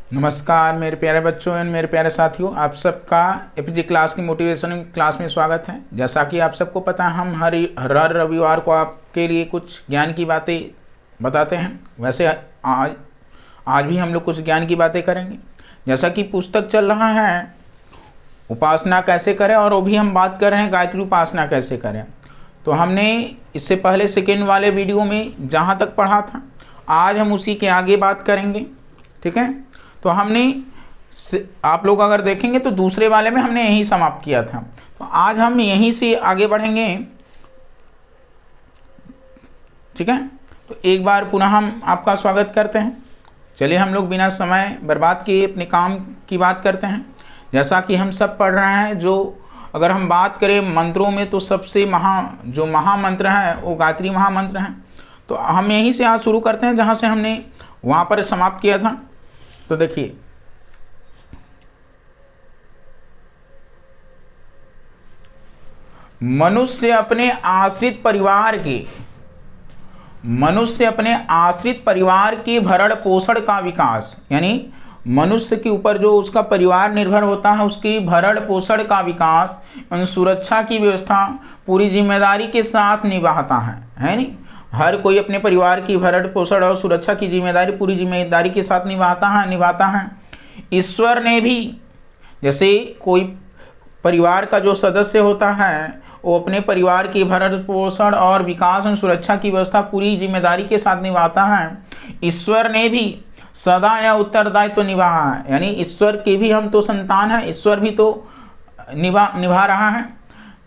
नमस्कार मेरे प्यारे बच्चों एंड मेरे प्यारे साथियों, आप सबका एपीजी क्लास की मोटिवेशन क्लास में स्वागत है। जैसा कि आप सबको पता है, हम हर रविवार को आपके लिए कुछ ज्ञान की बातें बताते हैं। वैसे आज भी हम लोग कुछ ज्ञान की बातें करेंगे। जैसा कि पुस्तक चल रहा है उपासना कैसे करें, और वो भी हम बात कर रहे हैं गायत्री उपासना कैसे करें। तो हमने इससे पहले सेकेंड वाले वीडियो में जहाँ तक पढ़ा था, आज हम उसी के आगे बात करेंगे। ठीक है, तो हमने आप लोग अगर देखेंगे तो दूसरे वाले में हमने यही समाप्त किया था। तो आज हम यहीं से आगे बढ़ेंगे। ठीक है, तो एक बार पुनः हम आपका स्वागत करते हैं। चलिए हम लोग बिना समय बर्बाद किए अपने काम की बात करते हैं। जैसा कि हम सब पढ़ रहे हैं, जो अगर हम बात करें मंत्रों में तो सबसे जो महामंत्र है वो गायत्री महामंत्र है। तो हम यहीं से आज शुरू करते हैं जहाँ से हमने वहाँ पर समाप्त किया था। तो देखिए, मनुष्य अपने आश्रित परिवार के भरण पोषण का विकास, यानी मनुष्य के ऊपर जो उसका परिवार निर्भर होता है उसकी भरण पोषण का विकास एवं सुरक्षा की व्यवस्था पूरी जिम्मेदारी के साथ निभाता है नहीं। हर कोई अपने परिवार की भरण पोषण और सुरक्षा की जिम्मेदारी पूरी जिम्मेदारी के साथ निभाता है। ईश्वर ने भी, जैसे कोई परिवार का जो सदस्य होता है वो अपने परिवार की भरण पोषण और विकास और सुरक्षा की व्यवस्था पूरी जिम्मेदारी के साथ निभाता है, ईश्वर ने भी सदा या उत्तरदायित्व तो निभाया है। यानी ईश्वर के भी हम तो संतान हैं, ईश्वर भी तो निभा रहा है।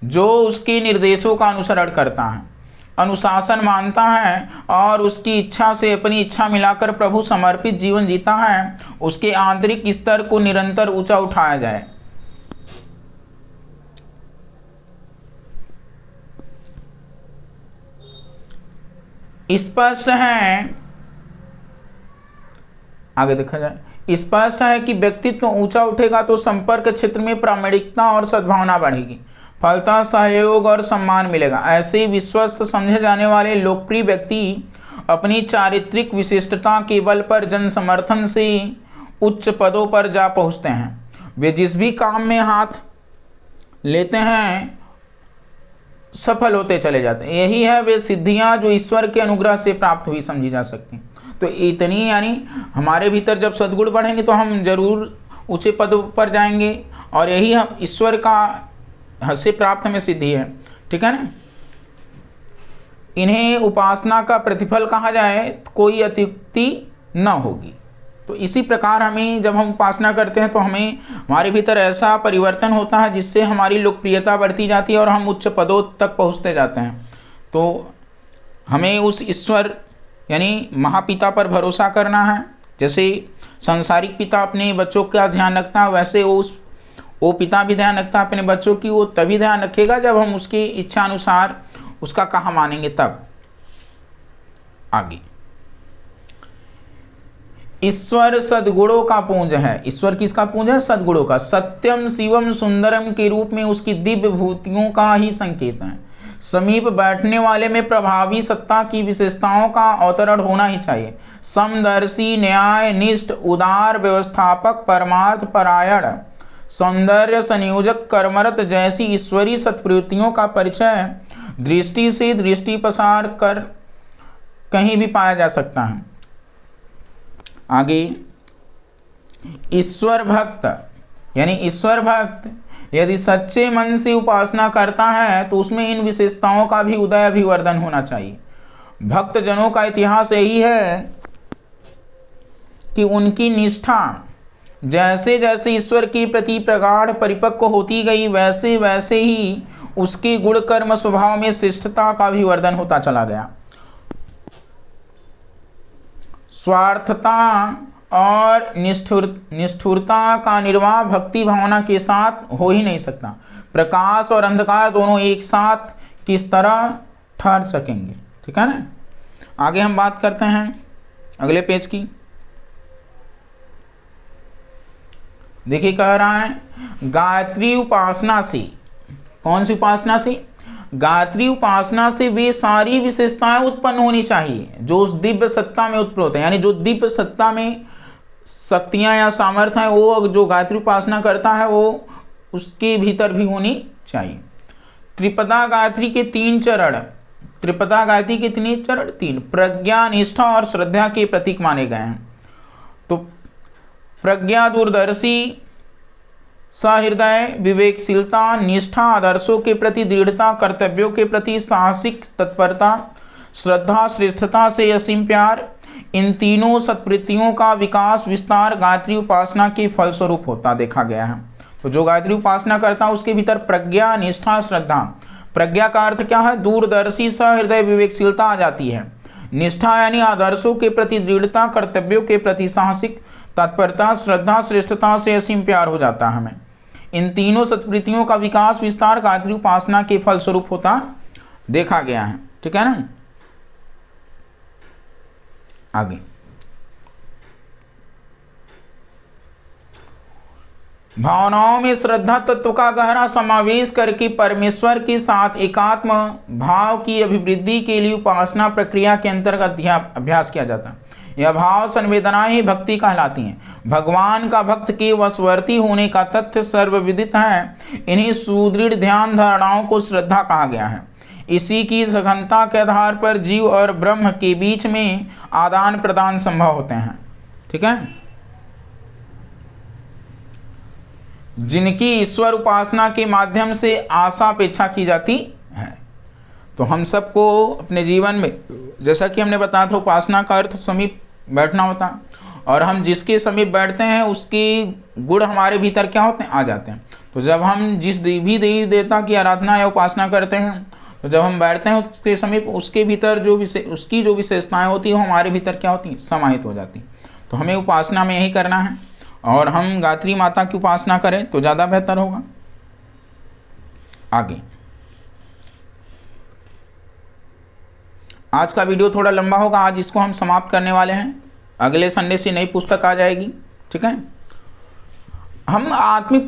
जो उसके निर्देशों का अनुसरण करता है, अनुशासन मानता है और उसकी इच्छा से अपनी इच्छा मिलाकर प्रभु समर्पित जीवन जीता है, उसके आंतरिक स्तर को निरंतर ऊंचा उठाया जाए। स्पष्ट है, आगे देखा जाए, स्पष्ट है कि व्यक्तित्व ऊंचा उठेगा तो संपर्क क्षेत्र में प्रामाणिकता और सद्भावना बढ़ेगी, फलतः सहयोग और सम्मान मिलेगा। ऐसे ही विश्वस्त समझे जाने वाले लोकप्रिय व्यक्ति अपनी चारित्रिक विशिष्टता के बल पर जन समर्थन से उच्च पदों पर जा पहुंचते हैं। वे जिस भी काम में हाथ लेते हैं सफल होते चले जाते हैं। यही है वे सिद्धियां जो ईश्वर के अनुग्रह से प्राप्त हुई समझी जा सकती हैं। तो इतनी, यानी हमारे भीतर जब सद्गुण बढ़ेंगे तो हम जरूर ऊंचे पद पर जाएंगे, और यही हम ईश्वर का से प्राप्त हमें सिद्धि है। ठीक है ना। इन्हें उपासना का प्रतिफल कहा जाए तो कोई अत्युक्ति न होगी। तो इसी प्रकार हमें, जब हम उपासना करते हैं तो हमें हमारे भीतर ऐसा परिवर्तन होता है जिससे हमारी लोकप्रियता बढ़ती जाती है और हम उच्च पदों तक पहुंचते जाते हैं। तो हमें उस ईश्वर यानी महापिता पर भरोसा करना है। जैसे सांसारिक पिता अपने बच्चों का ध्यान रखता है, वैसे वो पिता भी ध्यान रखता है अपने बच्चों की। वो तभी ध्यान रखेगा जब हम उसकी इच्छा अनुसार उसका कहा मानेंगे तब। आगे, ईश्वर सद्गुणों का पुंज है। ईश्वर किसका पुंज है? सद्गुणों का। सत्यम शिवम सुंदरम के रूप में उसकी दिव्य भूतियों का ही संकेत है। समीप बैठने वाले में प्रभावी सत्ता की विशेषताओं का अवतरण होना ही चाहिए। समदर्शी, न्याय निष्ठ, उदार, व्यवस्थापक, परमार्थ परायण, सौंदर्य संयोजक, कर्मरत जैसी ईश्वरीय सत्प्रवृत्तियों का परिचय दृष्टि से दृष्टि प्रसार कर कहीं भी पाया जा सकता है। आगे, ईश्वर भक्त, यानी ईश्वर भक्त यदि सच्चे मन से उपासना करता है तो उसमें इन विशेषताओं का भी उदय अभिवर्धन होना चाहिए। भक्त जनों का इतिहास यही है कि उनकी निष्ठा जैसे जैसे ईश्वर के प्रति प्रगाढ़ परिपक्व होती गई, वैसे वैसे ही उसके गुण कर्म स्वभाव में श्रेष्ठता का भी वर्धन होता चला गया। स्वार्थता और निष्ठुरता का निर्वाह भक्ति भावना के साथ हो ही नहीं सकता। प्रकाश और अंधकार दोनों एक साथ किस तरह ठहर सकेंगे। ठीक है ना। आगे हम बात करते हैं अगले पेज की। देखिए, कह रहा है गायत्री उपासना से, कौन सी उपासना से? गायत्री उपासना से वे सारी विशेषताएं उत्पन्न होनी चाहिए जो उस दिव्य सत्ता में उत्पन्न होते हैं। यानी जो दिव्य सत्ता में शक्तियाँ या सामर्थ्य है वो जो गायत्री उपासना करता है वो उसके भीतर भी होनी चाहिए। त्रिपदा गायत्री के 3 चरण, त्रिपदा गायत्री के कितने चरण? 3। प्रज्ञा, निष्ठा और श्रद्धा के प्रतीक माने गए हैं। तो प्रज्ञा दूरदर्शी, सहृदय विवेकशीलता, निष्ठा आदर्शों के प्रति दृढ़ता, कर्तव्यों के प्रति साहसिक तत्परता, श्रद्धा श्रेष्ठता से असीम प्यार, इन तीनों सत्वृत्तियों का विकास विस्तार गायत्री उपासना के फलस्वरूप होता देखा गया है। तो जो गायत्री उपासना करता है उसके भीतर प्रज्ञा, निष्ठा, श्रद्धा। प्रज्ञा का अर्थ क्या है? दूरदर्शी, सहृदय विवेकशीलता आ जाती है। निष्ठा यानी आदर्शों के प्रति दृढ़ता, कर्तव्यों के प्रति साहसिक तत्परता, श्रद्धा श्रेष्ठता से असीम प्यार हो जाता है हमें। इन तीनों सत्वृत्तियों का विकास विस्तार गायत्री उपासना के फलस्वरूप होता देखा गया है। ठीक है ना। आगे भावनाओं में श्रद्धा तत्व का गहरा समावेश करके परमेश्वर के साथ एकात्म भाव की अभिवृद्धि के लिए उपासना प्रक्रिया के अंतर्गत अभ्यास किया जाता है। यह भाव संवेदनाएं ही भक्ति कहलाती हैं। भगवान का भक्त के वशवर्ती होने का तथ्य सर्वविदित है। इन्हीं सुदृढ़ ध्यान धारणाओं को श्रद्धा कहा गया है। इसी की सघनता के आधार पर जीव और ब्रह्म के बीच में आदान प्रदान संभव होते हैं। ठीक है। जिनकी ईश्वर उपासना के माध्यम से आशा अपेक्षा की जाती है। तो हम सबको अपने जीवन में, जैसा कि हमने बताया था, उपासना का अर्थ समीप बैठना होता है, और हम जिसके समीप बैठते हैं उसके गुण हमारे भीतर क्या होते हैं? आ जाते हैं। तो जब हम जिस भी देवी देवता की आराधना या उपासना करते हैं, तो जब हम बैठते हैं उसके समीप उसके भीतर उसकी जो विशेषताएं होती हैं वो हमारे भीतर क्या होती हैं? समाहित हो जाती हैं। तो हमें उपासना में यही करना है, और हम गायत्री माता की उपासना करें तो ज़्यादा बेहतर होगा। आगे आज का वीडियो थोड़ा लंबा होगा, आज इसको हम समाप्त करने वाले हैं। अगले संडे से नई पुस्तक आ जाएगी। ठीक है। हम आत्मिक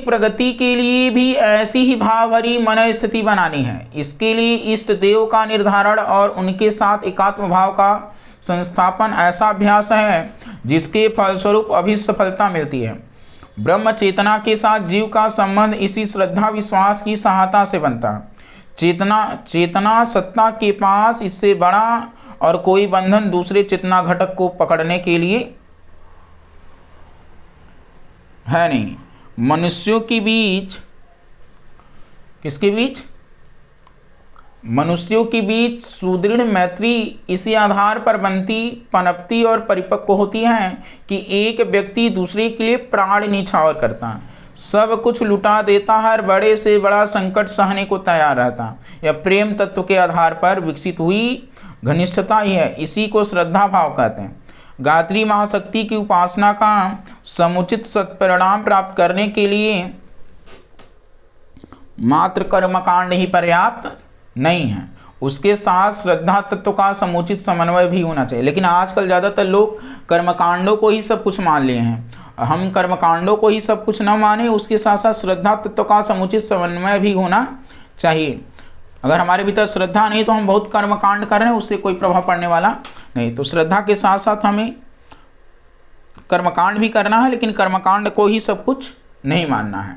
प्रगति के लिए भी ऐसी ही भाव भरी मन स्थिति बनानी है। इसके लिए इष्ट देव का निर्धारण और उनके साथ एकात्म भाव का संस्थापन ऐसा अभ्यास है जिसके फलस्वरूप अभी सफलता मिलती है। ब्रह्म चेतना के साथ जीव का संबंध इसी श्रद्धा विश्वास की सहायता से बनता है। चेतना सत्ता के पास इससे बड़ा और कोई बंधन दूसरे चेतना घटक को पकड़ने के लिए है नहीं। मनुष्यों के बीच, किसके बीच? मनुष्यों के बीच सुदृढ़ मैत्री इसी आधार पर बनती, पनपती और परिपक्व होती है कि एक व्यक्ति दूसरे के लिए प्राण न्यौछावर करता है, सब कुछ लुटा देता है, हर बड़े से बड़ा संकट सहने को तैयार रहता है। यह प्रेम तत्व के आधार पर विकसित हुई घनिष्ठता ही है। इसी को श्रद्धा भाव कहते हैं। गायत्री महाशक्ति की उपासना का समुचित सत्परिणाम प्राप्त करने के लिए मात्र कर्मकांड ही पर्याप्त नहीं है, उसके साथ श्रद्धा तत्व का समुचित समन्वय भी होना चाहिए। लेकिन आजकल ज़्यादातर लोग कर्मकांडों को ही सब कुछ मान लिए हैं। हम कर्मकांडों को ही सब कुछ न माने, उसके साथ साथ श्रद्धा तत्व का समुचित समन्वय भी होना चाहिए। अगर हमारे भीतर श्रद्धा नहीं तो हम बहुत कर्मकांड कर रहे हैं, उससे कोई प्रभाव पड़ने वाला नहीं। तो श्रद्धा के साथ साथ हमें कर्मकांड भी करना है, लेकिन कर्मकांड को ही सब कुछ नहीं मानना है।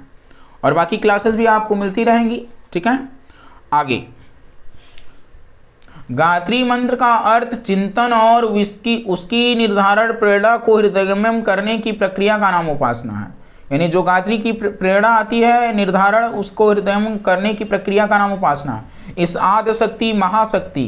और बाकी क्लासेस भी आपको मिलती रहेंगी। ठीक है। आगे गायत्री मंत्र का अर्थ चिंतन और उसकी निर्धारण प्रेरणा को हृदयंगम करने की प्रक्रिया का नाम उपासना है। यानी जो गायत्री की प्रेरणा आती है, निर्धारण, उसको हृदयंगम करने की प्रक्रिया का नाम उपासना है। इस आद्य शक्ति महाशक्ति,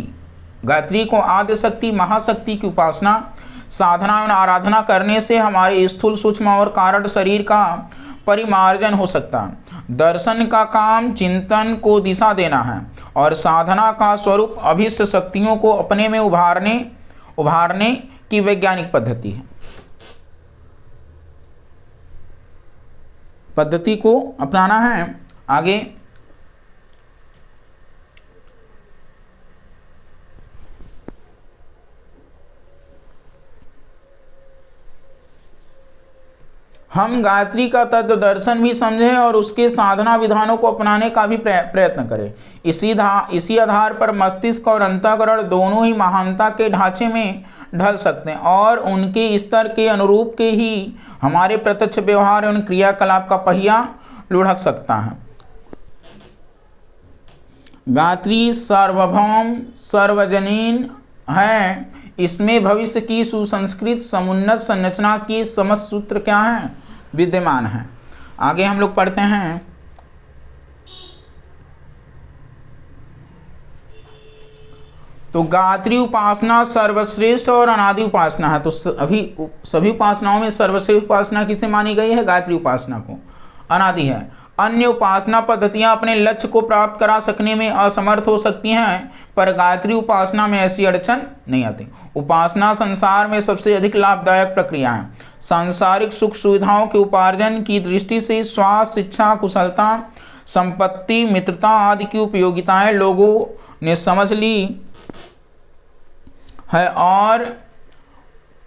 गायत्री को आद्य शक्ति महाशक्ति की उपासना, साधना और आराधना करने से हमारे स्थूल सूक्ष्म और कारण शरीर का परिमार्जन हो सकता है। दर्शन का काम चिंतन को दिशा देना है, और साधना का स्वरूप अभीष्ट शक्तियों को अपने में उभारने की वैज्ञानिक पद्धति को अपनाना है। आगे हम गायत्री का तत्व दर्शन भी समझें और उसके साधना विधानों को अपनाने का भी प्रयत्न करें। इसी आधार पर मस्तिष्क और अंतःकरण दोनों ही महानता के ढांचे में ढल सकते हैं और उनके स्तर के अनुरूप के ही हमारे प्रत्यक्ष व्यवहार एवं क्रियाकलाप का पहिया लुढ़क सकता है। गायत्री सार्वभौम सर्वजनीन है। इसमें भविष्य की सुसंस्कृत समुन्नत संरचना की समस्त सूत्र क्या है? विद्यमान है। आगे हम लोग पढ़ते हैं। तो गायत्री उपासना सर्वश्रेष्ठ और अनादि उपासना है। तो सभी उपासनाओं में सर्वश्रेष्ठ उपासना किसे मानी गई है? गायत्री उपासना को अनादि है। अन्य उपासना पद्धतियां अपने लक्ष्य को प्राप्त करा सकने में असमर्थ हो सकती हैं, पर गायत्री उपासना में ऐसी अड़चन नहीं आती। उपासना संसार में सबसे अधिक लाभदायक प्रक्रिया है। सांसारिक सुख सुविधाओं के उपार्जन की दृष्टि से स्वास्थ्य, शिक्षा, कुशलता, संपत्ति, मित्रता आदि की उपयोगिताएं लोगों ने समझ ली है और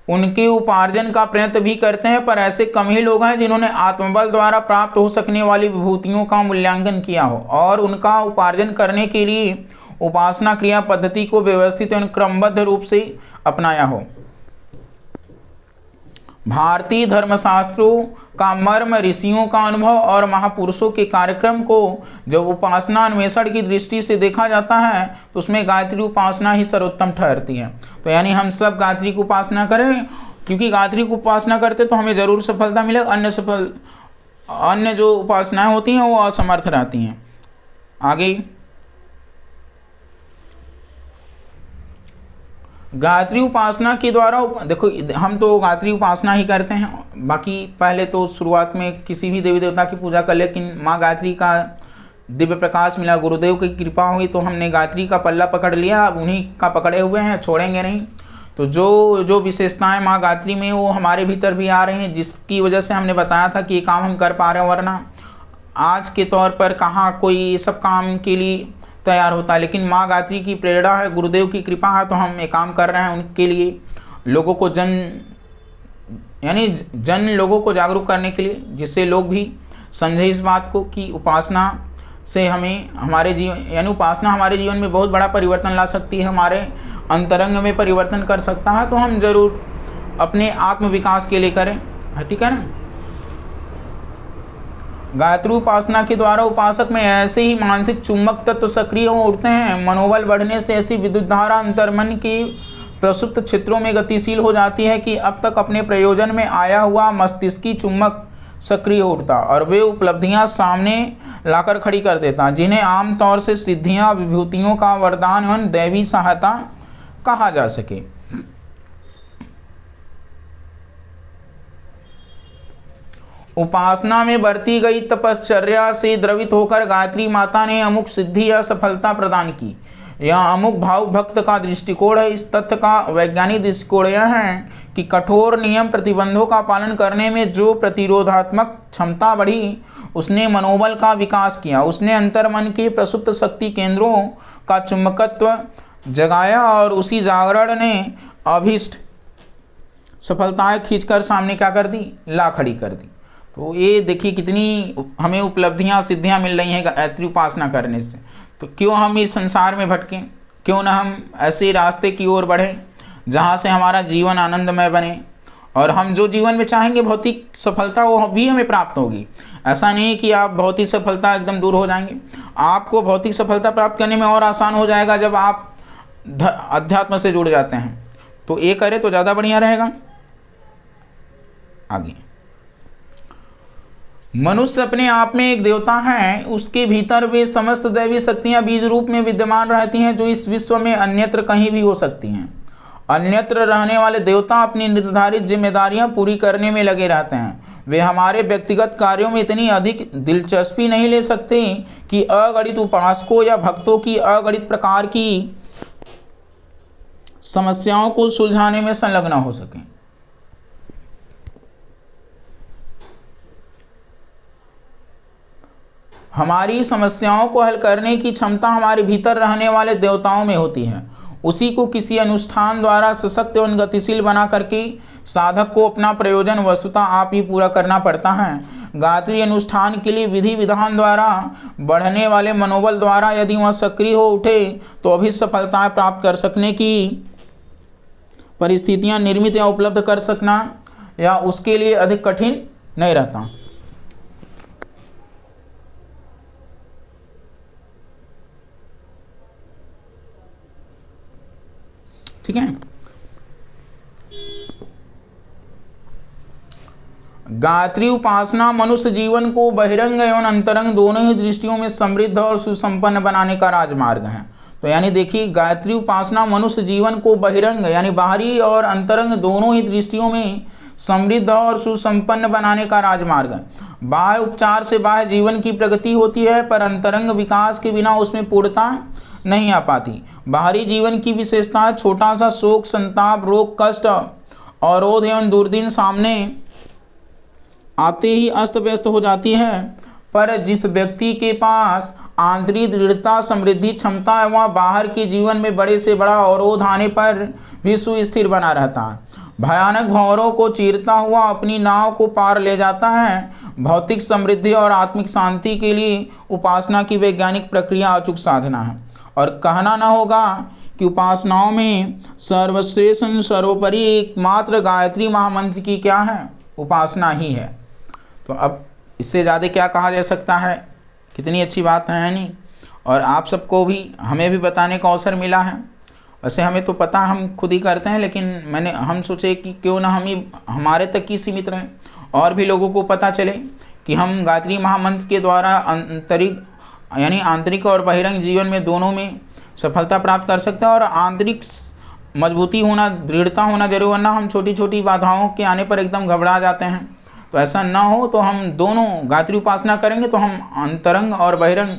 उनके उपार्जन का प्रयत्न भी करते हैं, पर ऐसे कम ही लोग हैं जिन्होंने आत्मबल द्वारा प्राप्त हो सकने वाली विभूतियों का मूल्यांकन किया हो और उनका उपार्जन करने के लिए उपासना क्रिया पद्धति को व्यवस्थित एवं क्रमबद्ध रूप से अपनाया हो। भारतीय धर्मशास्त्रों का मर्म, ऋषियों का अनुभव और महापुरुषों के कार्यक्रम को जब उपासना अन्वेषण की दृष्टि से देखा जाता है तो उसमें गायत्री उपासना ही सर्वोत्तम ठहरती है। तो यानी हम सब गायत्री की उपासना करें, क्योंकि गायत्री की उपासना करते तो हमें जरूर सफलता मिलेगी। अन्य जो उपासनाएं होती हैं वो असमर्थ रहती हैं। आगे गायत्री उपासना के द्वारा देखो, हम तो गायत्री उपासना ही करते हैं। बाकी पहले तो शुरुआत में किसी भी देवी देवता की पूजा कर, लेकिन माँ गायत्री का दिव्य प्रकाश मिला, गुरुदेव की कृपा हुई तो हमने गायत्री का पल्ला पकड़ लिया। अब उन्हीं का पकड़े हुए हैं, छोड़ेंगे नहीं। तो जो विशेषताएं माँ गायत्री में वो हमारे भीतर भी आ रही हैं, जिसकी वजह से हमने बताया था कि ये काम हम कर पा रहे हैं, वरना आज के तौर पर कहाँ कोई सब काम के लिए तैयार होता है। लेकिन माँ गायत्री की प्रेरणा है, गुरुदेव की कृपा है, तो हम ये काम कर रहे हैं उनके लिए, लोगों को जन लोगों को जागरूक करने के लिए, जिससे लोग भी समझे इस बात को कि उपासना से हमें हमारे जीवन यानी उपासना हमारे जीवन में बहुत बड़ा परिवर्तन ला सकती है, हमारे अंतरंग में परिवर्तन कर सकता है। तो हम जरूर अपने आत्म विकास के लिए करें, ठीक है ना। गायत्री उपासना के द्वारा उपासक में ऐसे ही मानसिक चुंबक तत्व सक्रिय हो उठते हैं, मनोबल बढ़ने से ऐसी विद्युत धारा अंतर्मन की प्रसुप्त क्षेत्रों में गतिशील हो जाती है कि अब तक अपने प्रयोजन में आया हुआ मस्तिष्की चुंबक सक्रिय हो उठता और वे उपलब्धियां सामने लाकर खड़ी कर देता, जिन्हें आमतौर से सिद्धियां, विभूतियों का वरदान एवं दैवी सहायता कहा जा सके। उपासना में बरती गई तपश्चर्या से द्रवित होकर गायत्री माता ने अमुक सिद्धि या सफलता प्रदान की। यह अमुक भाव भक्त का दृष्टिकोण है। इस तथ्य का वैज्ञानिक दृष्टिकोण यह है कि कठोर नियम प्रतिबंधों का पालन करने में जो प्रतिरोधात्मक क्षमता बढ़ी, उसने मनोबल का विकास किया, उसने अंतर्मन के प्रसुप्त शक्ति केंद्रों का चुंबकत्व जगाया और उसी जागरण ने अभीष्ट सफलताएं खींचकर सामने क्या कर दी, ला खड़ी कर दी। तो ये देखिए कितनी हमें उपलब्धियां, सिद्धियां मिल रही हैं गायत्री उपासना करने से। तो क्यों हम इस संसार में भटकें, क्यों ना हम ऐसे रास्ते की ओर बढ़ें जहाँ से हमारा जीवन आनंदमय बने और हम जो जीवन में चाहेंगे भौतिक सफलता वो भी हमें प्राप्त होगी। ऐसा नहीं कि आप भौतिक सफलता एकदम दूर हो जाएंगे, आपको भौतिक सफलता प्राप्त करने में और आसान हो जाएगा जब आप अध्यात्म से जुड़ जाते हैं। तो ये करें तो ज़्यादा बढ़िया रहेगा। आगे, मनुष्य अपने आप में एक देवता है, उसके भीतर वे समस्त दैवी शक्तियां बीज रूप में विद्यमान रहती हैं जो इस विश्व में अन्यत्र कहीं भी हो सकती हैं। अन्यत्र रहने वाले देवता अपनी निर्धारित जिम्मेदारियां पूरी करने में लगे रहते हैं। वे हमारे व्यक्तिगत कार्यों में इतनी अधिक दिलचस्पी नहीं ले सकते कि अगणित उपासकों या भक्तों की अगणित प्रकार की समस्याओं को सुलझाने में संलग्न हो सकें। हमारी समस्याओं को हल करने की क्षमता हमारे भीतर रहने वाले देवताओं में होती है। उसी को किसी अनुष्ठान द्वारा सशक्त एवं गतिशील बना करके साधक को अपना प्रयोजन वस्तुतः आप ही पूरा करना पड़ता है। गायत्री अनुष्ठान के लिए विधि विधान द्वारा बढ़ने वाले मनोबल द्वारा यदि वह सक्रिय हो उठे तो अभी सफलताएं प्राप्त कर सकने की परिस्थितियां निर्मित या उपलब्ध कर सकना या उसके लिए अधिक कठिन नहीं रहता। ठीक है। गायत्री उपासना मनुष्य जीवन को बहिरंग एवं अंतरंग दोनों ही दृष्टियों में समृद्ध और सुसंपन्न बनाने का राजमार्ग है। तो यानी देखिए, गायत्री उपासना मनुष्य जीवन को बहिरंग यानी बाहरी और अंतरंग दोनों ही दृष्टियों में समृद्ध और सुसंपन्न बनाने का राजमार्ग है। बाह्य उपचार से बाह्य जीवन की प्रगति होती है, पर अंतरंग विकास के बिना उसमें पूर्णता नहीं आ पाती। बाहरी जीवन की विशेषता छोटा सा शोक, संताप, रोग, कष्ट, अवरोध एवं दुर्दिन सामने आते ही अस्त व्यस्त हो जाती है, पर जिस व्यक्ति के पास आंतरिक दृढ़ता, समृद्धि, क्षमता है, वह बाहर के जीवन में बड़े से बड़ा अवरोध आने पर भी सुस्थिर बना रहता है, भयानक भंवरों को चीरता हुआ अपनी नाव को पार ले जाता है। भौतिक समृद्धि और आत्मिक शांति के लिए उपासना की वैज्ञानिक प्रक्रिया अचूक साधना है, और कहना न होगा कि उपासनाओं में सर्वश्रेष्ठ सर्वोपरि एकमात्र गायत्री महामंत्र की क्या है, उपासना ही है। तो अब इससे ज़्यादा क्या कहा जा सकता है। कितनी अच्छी बात है नहीं। और आप सबको भी, हमें भी बताने का अवसर मिला है। वैसे हमें तो पता, हम खुद ही करते हैं, लेकिन हम सोचे कि क्यों ना हम ही हमारे तक ही सीमित रहें, और भी लोगों को पता चले कि हम गायत्री महामंत्र के द्वारा आंतरिक और बहिरंग जीवन में दोनों में सफलता प्राप्त कर सकते हैं। और आंतरिक मजबूती होना, दृढ़ता होना जरूर, वरना हम छोटी छोटी बाधाओं के आने पर एकदम घबरा जाते हैं। तो ऐसा ना हो, तो हम दोनों गायत्री उपासना करेंगे तो हम अंतरंग और बहिरंग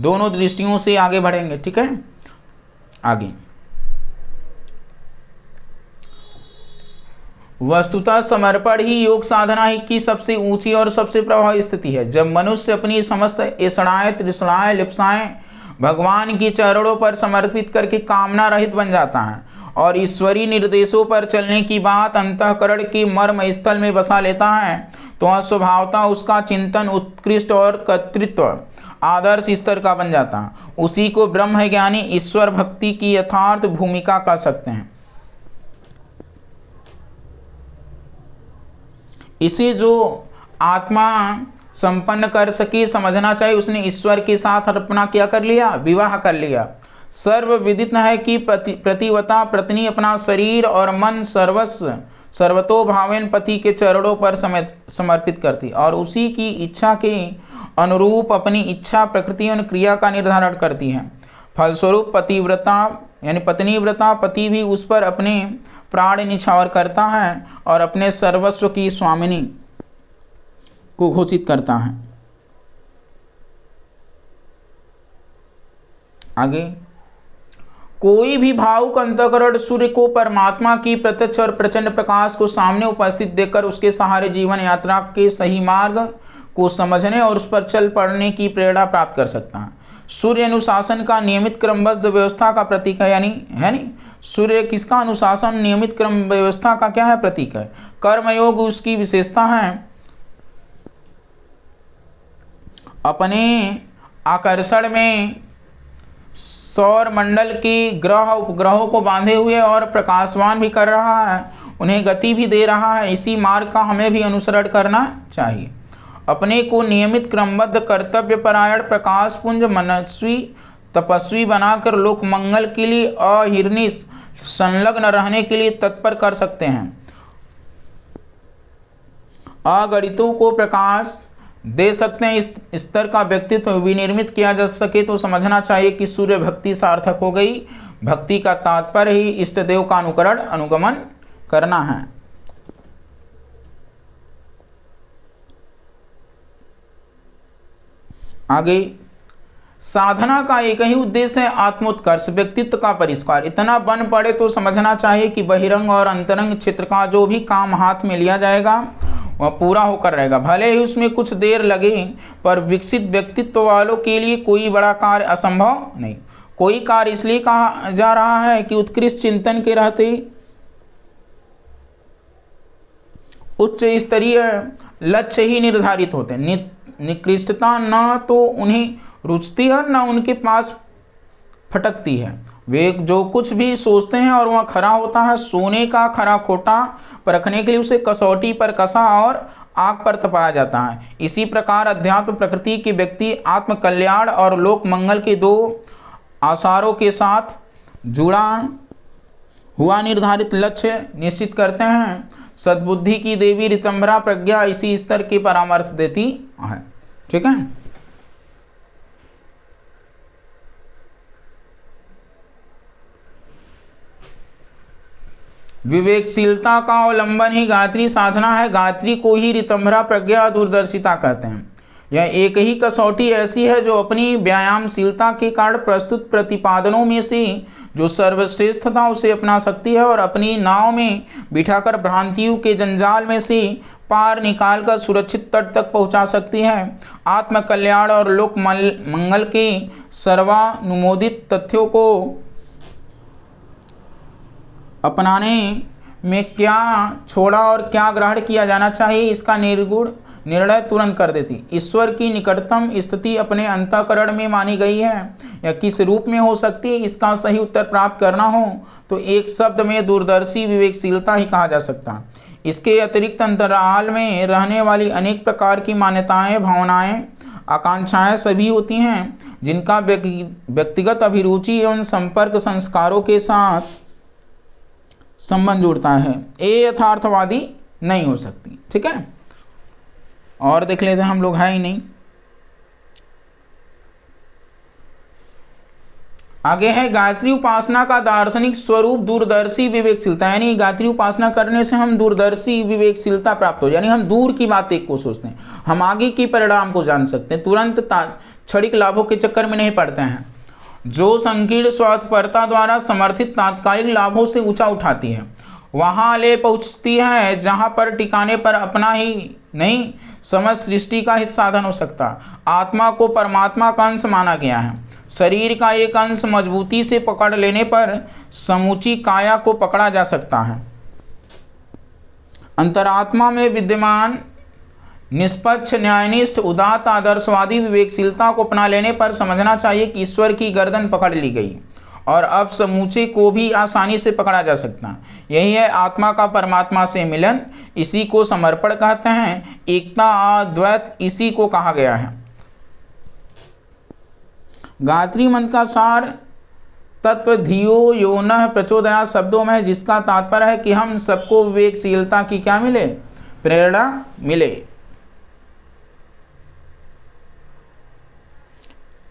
दोनों दृष्टियों से आगे बढ़ेंगे। ठीक है। आगे वस्तुतः समर्पण ही योग साधना ही की सबसे ऊंची और सबसे प्रभावी स्थिति है। जब मनुष्य अपनी समस्त ऐषणाएं, तृष्णाएं, लिप्साएं भगवान के चरणों पर समर्पित करके कामना रहित बन जाता है और ईश्वरीय निर्देशों पर चलने की बात अंतःकरण के मर्म स्थल में बसा लेता है, तो वह स्वभावतः उसका चिंतन उत्कृष्ट और कर्तृत्व आदर्श स्तर का बन जाता है। उसी को ब्रह्म ज्ञानी ईश्वर भक्ति की यथार्थ भूमिका कह सकते हैं। इसे जो आत्मा संपन्न कर सके, समझना चाहिए उसने ईश्वर के साथ अपना क्या कर लिया, विवाह कर लिया। सर्व विदित है कि प्रतिवता पत्नी अपना शरीर और मन सर्वतो भावेन पति के चरणों पर समर्पित करती और उसी की इच्छा के अनुरूप अपनी इच्छा, प्रकृति और क्रिया का निर्धारण करती है। फलस्वरूप पतिव्रता यानी पत्नी व्रता पति भी उस पर अपने प्राण निछावर करता है और अपने सर्वस्व की स्वामिनी को घोषित करता है। आगे, कोई भी भावुक अंतःकरण सूर्य को परमात्मा की प्रत्यक्ष और प्रचंड प्रकाश को सामने उपस्थित देखकर उसके सहारे जीवन यात्रा के सही मार्ग को समझने और उस पर चल पड़ने की प्रेरणा प्राप्त कर सकता है। सूर्य अनुशासन का नियमित क्रमबद्ध व्यवस्था का प्रतीक है, यानी सूर्य किसका अनुशासन, नियमित क्रम व्यवस्था का क्या है, प्रतीक है। कर्मयोग उसकी विशेषता है। अपने आकर्षण में सौर मंडल के ग्रह उपग्रहों को बांधे हुए और प्रकाशवान भी कर रहा है, उन्हें गति भी दे रहा है। इसी मार्ग का हमें भी अनुसरण करना चाहिए। अपने को नियमित क्रमबद्ध कर्तव्य परायण प्रकाश पुंज मनस्वी तपस्वी बनाकर लोक मंगल के लिए अहिर्निश संलग्न रहने के लिए तत्पर कर सकते हैं। अगणितों को प्रकाश दे सकते हैं। इस स्तर का व्यक्तित्व विनिर्मित किया जा सके तो समझना चाहिए कि सूर्य भक्ति सार्थक हो गई। भक्ति का तात्पर्य ही इष्ट देव का अनुगमन करना है। आगे, साधना का एक ही उद्देश्य है, आत्मोत्कर्ष, व्यक्तित्व का परिष्कार। इतना बन पड़े तो समझना चाहिए कि बहिरंग और अंतरंग क्षेत्र का जो भी काम हाथ में लिया जाएगा वह पूरा होकर रहेगा। भले ही उसमें कुछ देर लगे, पर विकसित व्यक्तित्व वालों के लिए कोई बड़ा कार्य असंभव नहीं। कोई कार्य इसलिए कहा जा रहा है कि उत्कृष्ट चिंतन के रहते उच्च स्तरीय लक्ष्य ही निर्धारित होते हैं। निकृष्टता न तो उन्हें रुचती है न उनके पास फटकती है। वे जो कुछ भी सोचते हैं और वह खरा होता है। सोने का खरा खोटा परखने के लिए उसे कसौटी पर कसा और आग पर तपाया जाता है। इसी प्रकार अध्यात्म प्रकृति के व्यक्ति आत्म कल्याण और लोक मंगल के दो आसारों के साथ जुड़ा हुआ निर्धारित लक्ष्य निश्चित करते हैं। सद्बुद्धि की देवी ऋतंभरा प्रज्ञा इसी स्तर की परामर्श देती है। ठीक है। विवेकशीलता का अवलंबन ही गायत्री साधना है। गायत्री को ही ऋतंभरा प्रज्ञा दूरदर्शिता कहते हैं। यह एक ही कसौटी ऐसी है जो अपनी व्यायामशीलता के कारण प्रस्तुत प्रतिपादनों में से जो सर्वश्रेष्ठ था उसे अपना सकती है और अपनी नाव में बिठाकर भ्रांतियों के जंजाल में से पार निकालकर सुरक्षित तट तक पहुंचा सकती है। आत्म कल्याण और लोक मंगल के सर्वानुमोदित तथ्यों को अपनाने में क्या छोड़ा और क्या ग्रहण किया जाना चाहिए, इसका निर्गुण निर्णय तुरंत कर देती। ईश्वर की निकटतम स्थिति अपने अंतःकरण में मानी गई है। यह किस रूप में हो सकती है, इसका सही उत्तर प्राप्त करना हो तो एक शब्द में दूरदर्शी विवेकशीलता ही कहा जा सकता है। इसके अतिरिक्त अंतराल में रहने वाली अनेक प्रकार की मान्यताएं, भावनाएं, आकांक्षाएं सभी होती हैं जिनका व्यक्तिगत अभिरुचि एवं संपर्क संस्कारों के साथ संबंध जुड़ता है। ये यथार्थवादी नहीं हो सकती। ठीक है। और देख लेते हैं, हम लोग है ही नहीं। आगे है गायत्री उपासना का दार्शनिक स्वरूप दूरदर्शी विवेकशीलता। यानी गायत्री उपासना करने से हम दूरदर्शी विवेकशीलता प्राप्त हो, यानी हम दूर की बातें को सोचते हैं, हम आगे की परिणाम को जान सकते हैं, तुरंत क्षणिक लाभों के चक्कर में नहीं पड़ते हैं। जो संकीर्ण स्वार्थपरता द्वारा समर्थित तात्कालिक लाभों से ऊंचा उठाती है वहां ले पहुंचती है जहां पर टिकाने पर अपना ही नहीं समस्त सृष्टि का हित साधन हो सकता। आत्मा को परमात्मा का अंश माना गया है। शरीर का एक अंश मजबूती से पकड़ लेने पर समूची काया को पकड़ा जा सकता है। अंतरात्मा में विद्यमान निष्पक्ष, न्यायनिष्ठ, उदात्त, आदर्शवादी विवेकशीलता को अपना लेने पर समझना चाहिए कि ईश्वर की गर्दन पकड़ ली गई और अब समूचे को भी आसानी से पकड़ा जा सकता है। यही है आत्मा का परमात्मा से मिलन। इसी को समर्पण कहते हैं। एकता, अद्वैत इसी को कहा गया है। गायत्री मंत्र का सार तत्व धियो यो नः प्रचोदयात् शब्दों में है, जिसका तात्पर्य है कि हम सबको विवेकशीलता की क्या मिले, प्रेरणा मिले।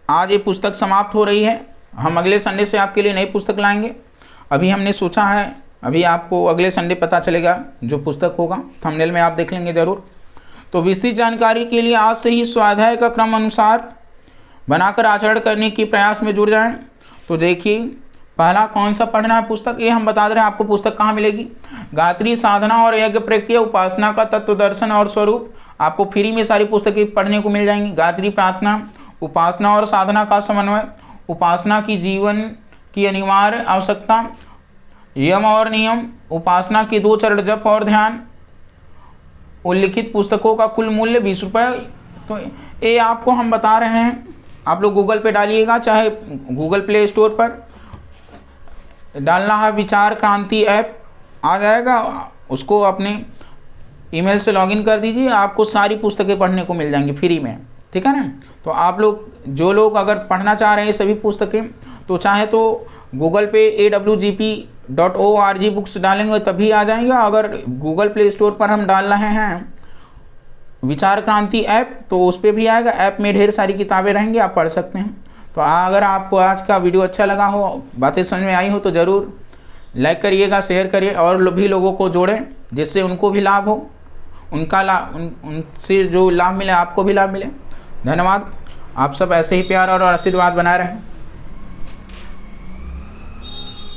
आज ये पुस्तक समाप्त हो रही है। हम अगले संडे से आपके लिए नई पुस्तक लाएंगे। अभी हमने सोचा है, अभी आपको अगले संडे पता चलेगा जो पुस्तक होगा, थंबनेल में आप देख लेंगे ज़रूर। तो विस्तृत जानकारी के लिए आज से ही स्वाध्याय का क्रम अनुसार बनाकर आचरण करने के प्रयास में जुड़ जाएं। तो देखिए, पहला कौन सा पढ़ना है पुस्तक, ये हम बता दे रहे हैं। आपको पुस्तक कहाँ मिलेगी? गायत्री साधना और यज्ञ प्रक्रिया, उपासना का तत्व दर्शन और स्वरूप। आपको फ्री में सारी पुस्तकें पढ़ने को मिल जाएंगी। गायत्री प्रार्थना, उपासना और साधना का समन्वय, उपासना की जीवन की अनिवार्य आवश्यकता, यम और नियम, उपासना के 2 चरण जप और ध्यान। उल्लिखित पुस्तकों का कुल मूल्य 20 रुपये। तो ये आपको हम बता रहे हैं। आप लोग गूगल पे डालिएगा, चाहे गूगल प्ले स्टोर पर डालना है विचार क्रांति ऐप, आ जाएगा। उसको अपने ईमेल से लॉगिन कर दीजिए, आपको सारी पुस्तकें पढ़ने को मिल जाएंगी फ्री में। ठीक है ना। तो आप लोग जो लोग अगर पढ़ना चाह रहे हैं सभी पुस्तकें, तो चाहे तो गूगल पे awgp.org बुक्स डालेंगे तभी आ जाएंगे। अगर गूगल प्ले स्टोर पर हम डाल रहे हैं विचार क्रांति ऐप, तो उस पर भी आएगा। ऐप में ढेर सारी किताबें रहेंगी, आप पढ़ सकते हैं। तो अगर आपको आज का वीडियो अच्छा लगा हो, बातें समझ में आई हो, तो ज़रूर लाइक करिएगा, शेयर करिए और भी लोगों को जोड़ें जिससे उनको भी लाभ हो, उनका लाभ उनसे जो लाभ मिले आपको भी लाभ मिले। धन्यवाद। आप सब ऐसे ही प्यार और आशीर्वाद बनाए रहें।